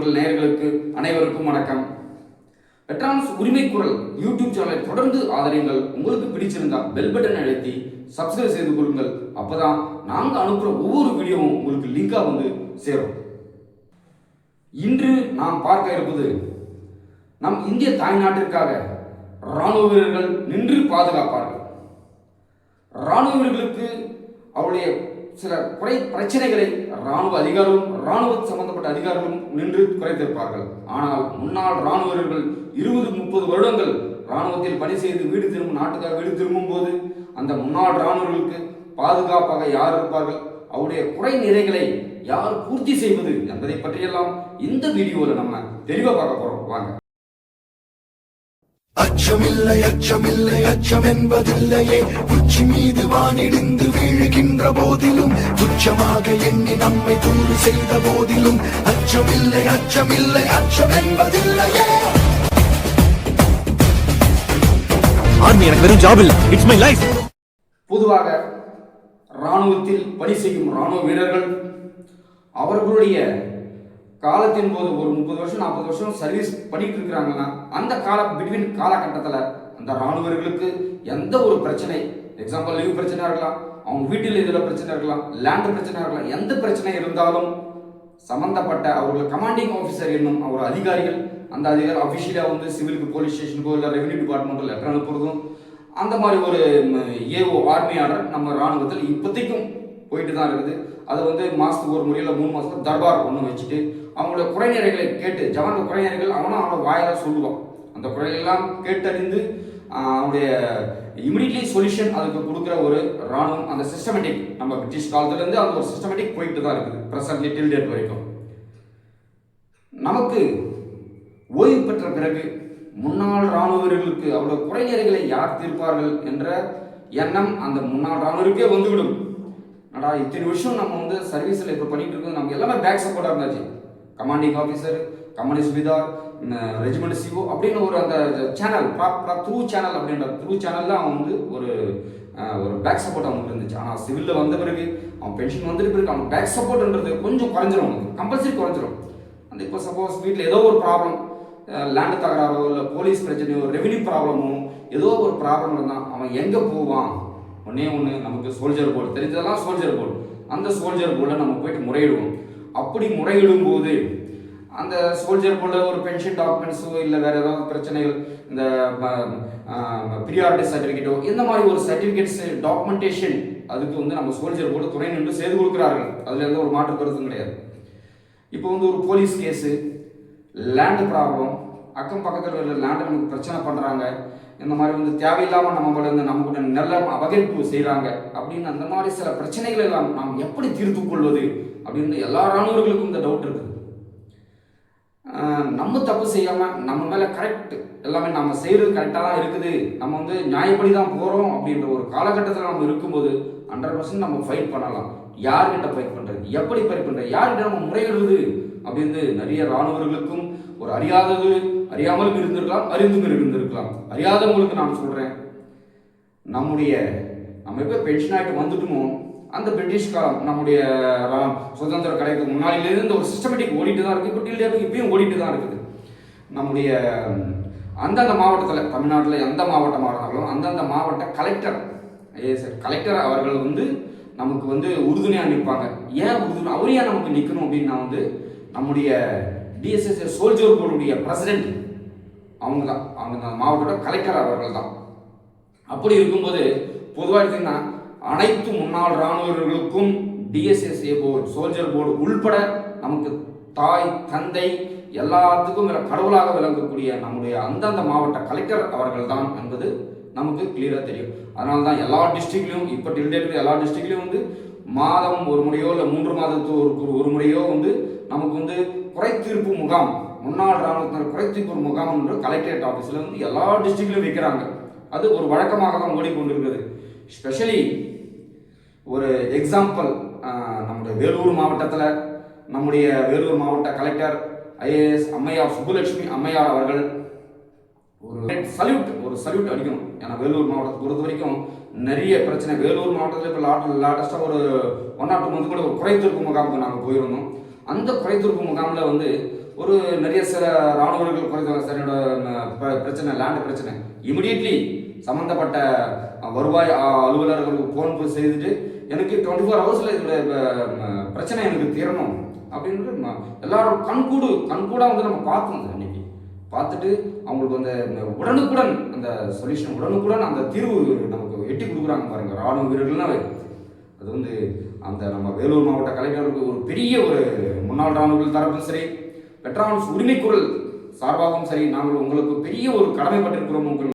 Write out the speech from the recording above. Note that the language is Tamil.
நேயர்களுக்கு அனைவருக்கும் வணக்கம். வெட்ரான்ஸ் உரிமை குரல் யூடியூப் சேனலை தொடர்ந்து ஆதரியுங்கள். உங்களுக்கு பிடிச்சிருந்தா பெல் பட்டன் அழுத்தி சப்ஸ்கிரைப் செய்து கொள்ளுங்கள். அப்பதான் நாங்க அனுப்புற ஒவ்வொரு வீடியோவும் உங்களுக்கு லிங்கா வந்து சேரும். இன்று நாம் பார்க்க இருப்பது நம் இந்திய தாய்நாட்டிற்காக இராணுவ வீரர்கள் நின்று பாதுகாப்பார்கள். இராணுவ வீரர்களுக்கு அவருடைய சில பிரச்சனைகளை இராணுவ அதிகாரிகளும் இராணுவ சம்பந்தப்பட்ட அதிகாரிகளும் நின்று குறைத்திருப்பார்கள். ஆனால் முன்னாள் இராணுவ வீரர்கள் 20-30 வருடங்கள் இராணுவத்தில் பணி செய்து வீடு திரும்பும் நாட்டுக்காக வீடு திரும்பும் போது அந்த முன்னாள் இராணுவர்களுக்கு பாதுகாப்பாக யார் இருப்பார்கள், அவருடைய குறை நிறைகளை யார் பூர்த்தி செய்வது என்பதை பற்றியெல்லாம் இந்த வீடியோவில் நம்ம தெளிவாக பார்க்க போறோம். வாங்க. அச்சமில்லை அச்சமில்லை அச்சம் என்பதில்லையே, உச்சி மீது வானிடிந்து வீழுகின்ற போதிலும் துச்சமாக எண்ணி நம்மை தூறு செய்த போதிலும் அச்சமில்லை அச்சமில்லை அச்சம் என்பதில்லையே. ஆர்மி எனக்கு வெறும் ஜாப் இல்ல, இட்ஸ் மை லைஃப். பொதுவாக இராணுவத்தில் பணி செய்யும் இராணுவ வீரர்கள் அவர்களுடைய காலத்தின் போது ஒரு 30 வருஷம் 40 வருஷம் சர்வீஸ் பண்ணிட்டு இருக்கிறாங்கன்னா அந்த பிட்வீன் காலகட்டத்தில் அந்த இராணுவர்களுக்கு எந்த ஒரு பிரச்சனை, எக்ஸாம்பிள் லீவ் பிரச்சனை இருக்கலாம், அவங்க வீட்டில் இதில் பிரச்சனை இருக்கலாம், லேண்ட் பிரச்சனை இருக்கலாம், எந்த பிரச்சனை இருந்தாலும் சம்பந்தப்பட்ட அவர்கள் கமாண்டிங் ஆஃபீஸர் என்னும் அவர் அதிகாரிகள், அந்த அதிகாரி அஃபிஷியலாக வந்து சிவிலுக்கு போலீஸ் ஸ்டேஷனுக்கோ இல்லை ரெவன்யூ டிபார்ட்மெண்ட்டோ லெட்டர் அனுப்புறதும் அந்த மாதிரி ஒரு ஏஓ ஆர்மி ஆர்டர் நம்ம இராணுவத்தில் இப்போதைக்கும் போயிட்டு தான் இருக்குது. அது வந்து மாதத்துக்கு ஒரு முறையில் 3 மாதத்துக்கு தர்பார் ஒன்று வச்சுட்டு அவங்களோட குறைநிறைகளை கேட்டு ஜவான் குறைநிறைகள் அவனோட வாயில சொல்லுவான். அந்த குறைகளெல்லாம் கேட்டறிந்து அவனுடைய இமிடியட்லி சொல்யூஷன் அதுக்கு கொடுக்குற ஒரு இராணுவம் அந்த சிஸ்டமேட்டிக் நம்ம பிரிட்டிஷ் காலத்துலேருந்து அந்த ஒரு சிஸ்டமேட்டிக் போயிட்டு தான் இருக்குது ப்ரெசன்ட்லி டில் டேட் வரைக்கும். நமக்கு ஓய்வு பெற்ற பிறகு முன்னாள் இராணுவ வீரர்களுக்கு அவரோட குறைநிறைகளை யார் தீர்ப்பார்கள் என்ற எண்ணம் அந்த முன்னாள் இராணுவருக்கே வந்துவிடும். நடா இத்தனை வருஷம் நம்ம வந்து சர்வீஸில் இப்போ பண்ணிட்டு இருக்கோம், நமக்கு எல்லாமே பேக் சப்போர்ட்டாக இருந்தாச்சு. Commanding officer, company subedar, regiment CO அப்படின்னு ஒரு அந்த சேனல் த்ரூ சேனல் அப்படின்ற த்ரூ சேனலில் அவன் வந்து ஒரு பேக் சப்போர்ட் அவனுக்கு இருந்துச்சு. ஆனால் சிவிலில் வந்த பிறகு அவன் பென்ஷன் வந்துட்டு பிறகு அவன் பேக் சப்போர்ட்ன்றது கொஞ்சம் குறைஞ்சிரும், அவனுக்கு கம்பல்சரி குறைஞ்சிரும். அந்த இப்போ சப்போஸ் வீட்டில் ஏதோ ஒரு ப்ராப்ளம், லேண்டு தகராறோ இல்லை போலீஸ் பிரச்சனையோ ரெவென்யூ ப்ராப்ளமோ ஏதோ ஒரு ப்ராப்ளம் இருந்தால் அவன் எங்கே போவான்? ஒன்றே நமக்கு சோல்ஜர் போர்டு தெரிஞ்சதெல்லாம் சோல்ஜர் போர்டு, அந்த சோல்ஜர் போர்டில் நம்ம போயிட்டு முறையிடுவோம். அப்படி முறையிடும் போது அந்த சோல்ஜர் போர்டில் ஒரு பென்ஷன் டாக்குமெண்ட்ஸோ இல்லை வேறு ஏதாவது பிரச்சனைகள், இந்த ப்ரியாரிட்டி சர்டிஃபிகேட்டோ இந்த மாதிரி ஒரு சர்டிஃபிகேட்ஸ் டாக்குமெண்டேஷன் அதுக்கு வந்து நம்ம சோல்ஜர் போர்டு துணை நின்று செய்து கொடுக்குறார்கள். அதில் எந்த ஒரு மாற்று கருத்தும் கிடையாது. இப்போ வந்து ஒரு போலீஸ் கேஸு, லேண்டு ப்ராப்ளம், அக்கம் பக்கத்தில் உள்ள லேண்டு நமக்கு பிரச்சனை பண்ணுறாங்க, இந்த மாதிரி வந்து தேவையில்லாமல் நம்ம கூட நல்ல அபகரிப்பு செய்கிறாங்க அப்படின்னு அந்த மாதிரி சில பிரச்சனைகள் எல்லாம் நாம் எப்படி தீர்த்து கொள்வது அப்படின்னு எல்லா இராணுவர்களுக்கும் இந்த டவுட் இருக்குது. நம்ம தப்பு செய்யாமல் நம்ம மேலே கரெக்ட் எல்லாமே நம்ம செய்கிறது கரெக்டாக தான் இருக்குது, நம்ம வந்து நியாயப்படி தான் போகிறோம் அப்படின்ற ஒரு காலகட்டத்தில் நம்ம இருக்கும்போது 100% நம்ம ஃபைட் பண்ணலாம். யார்கிட்ட ஃபைட் பண்ணுறது, எப்படி ஃபைட் பண்ணுறது, யார்கிட்ட நம்ம முறையிடுறது அப்படின்னு நிறைய இராணுவர்களுக்கும் ஒரு அறியாமல் இருந்திருக்கலாம், அறிந்தும் இருந்திருக்கலாம். அறியாதவங்களுக்கு நான் சொல்கிறேன், நம்ம எப்போ பென்ஷன் ஆகிட்டு வந்துட்டுமோ அந்த பிரிட்டிஷ் காலம் நம்முடைய சுதந்திர கிடைக்கு முன்னாடியிலேருந்து ஒரு சிஸ்டமேட்டிக் ஓடிட்டு தான் இருக்குது. இப்போ டில் டேட்டுக்கு இப்பயும் ஓடிட்டு தான் இருக்குது. நம்முடைய அந்தந்த மாவட்டத்தில், தமிழ்நாட்டில் எந்த மாவட்டமாக இருந்தாலும் அந்தந்த மாவட்ட கலெக்டர் அவர்கள் வந்து நமக்கு வந்து உறுதுணையாக நிற்பாங்க. ஏன் அவர் ஏன் நமக்கு நிற்கணும் அப்படின்னு நான் வந்து நம்முடைய டிஎஸ்எஸ் சோல்ஜர் போர்டுடைய பிரசிடென்ட் அவங்க தான், அவங்க மாவட்டோட கலெக்டர் அவர்கள் தான். அப்படி இருக்கும்போது பொதுவாக எடுத்தீங்கன்னா அனைத்து முன்னாள் இராணுவர்களுக்கும் டிஎஸ்எஸ்ஏ போர்டு, சோல்ஜர் போர்டு உள்பட நமக்கு தாய் தந்தை எல்லாத்துக்கும் கடவுளாக விளங்கக்கூடிய நம்முடைய அந்தந்த மாவட்ட கலெக்டர் அவர்கள் தான் என்பது நமக்கு கிளியராக தெரியும். அதனால தான் எல்லா டிஸ்ட்ரிக்ட்லையும் இப்போ டில்டேட் எல்லா டிஸ்ட்ரிக்ட்லையும் வந்து மாதம் ஒரு முறையோ இல்லை 3 மாதத்துக்கு ஒரு முறையோ வந்து நமக்கு வந்து குறைத்தீர்ப்பு முகாம், முன்னாள் இராணுவத்தினர் குறைத்தீர்ப்பு முகாம் என்று கலெக்டரேட் ஆஃபீஸில் வந்து எல்லா டிஸ்ட்ரிக்ட்லையும் வைக்கிறாங்க. அது ஒரு வழக்கமாக தான் ஓடிக்கொண்டிருக்கிறது. ஸ்பெஷலி ஒரு எக்ஸாம்பிள், நம்முடைய வேலூர் மாவட்ட கலெக்டர் ஐஏஎஸ் அம்மையார் சுப்புலட்சுமி அம்மையார் அவர்கள் ஒரு சல்யூட் அடிக்கணும். ஏன்னா வேலூர் மாவட்டத்தை பொறுத்த வரைக்கும் நிறைய பிரச்சனை. வேலூர் மாவட்டத்தில் இப்போ லேட்டஸ்ட்டாக ஒரு 1 or 2 months கூட ஒரு குறைத்தீர்ப்பு முகாமுக்கு நாங்கள் போயிருந்தோம். அந்த குறைத்தீர்ப்பு முகாமில் வந்து ஒரு நிறைய சில ராணுவ வீரர்கள் குறைந்தாங்க சார், என்னோட பிரச்சனை லேண்ட் பிரச்சனை, இமிடியட்லி சம்மந்தப்பட்ட வருவாய் அலுவலர்களுக்கு ஃபோன் செய்துட்டு எனக்கு 24 ஹவர்ஸில் இதோட பிரச்சனை எனக்கு தீரணும் அப்படின்ட்டு எல்லாரும் கண்கூடா வந்து நம்ம பார்த்தோம் சார். இன்னைக்கு பார்த்துட்டு அவங்களுக்கு அந்த உடனுக்குடன் அந்த சொல்யூஷன், உடனுக்குடன் அந்த தீர்வு நமக்கு எட்டி கொடுக்குறாங்க பாருங்க ராணுவ வீரர்கள்னாவே. அது வந்து அந்த நம்ம வேலூர் மாவட்ட கலெக்டருக்கு ஒரு பெரிய ஒரு முன்னாள் ராணுவர்கள் தரப்பும் சரி, வெட்டரான்ஸ் உரிமை குரல் சார்பாகவும் சரி, நாங்கள் உங்களுக்கு பெரிய ஒரு கடமைப்பட்டிருக்கிறோம். உங்கள்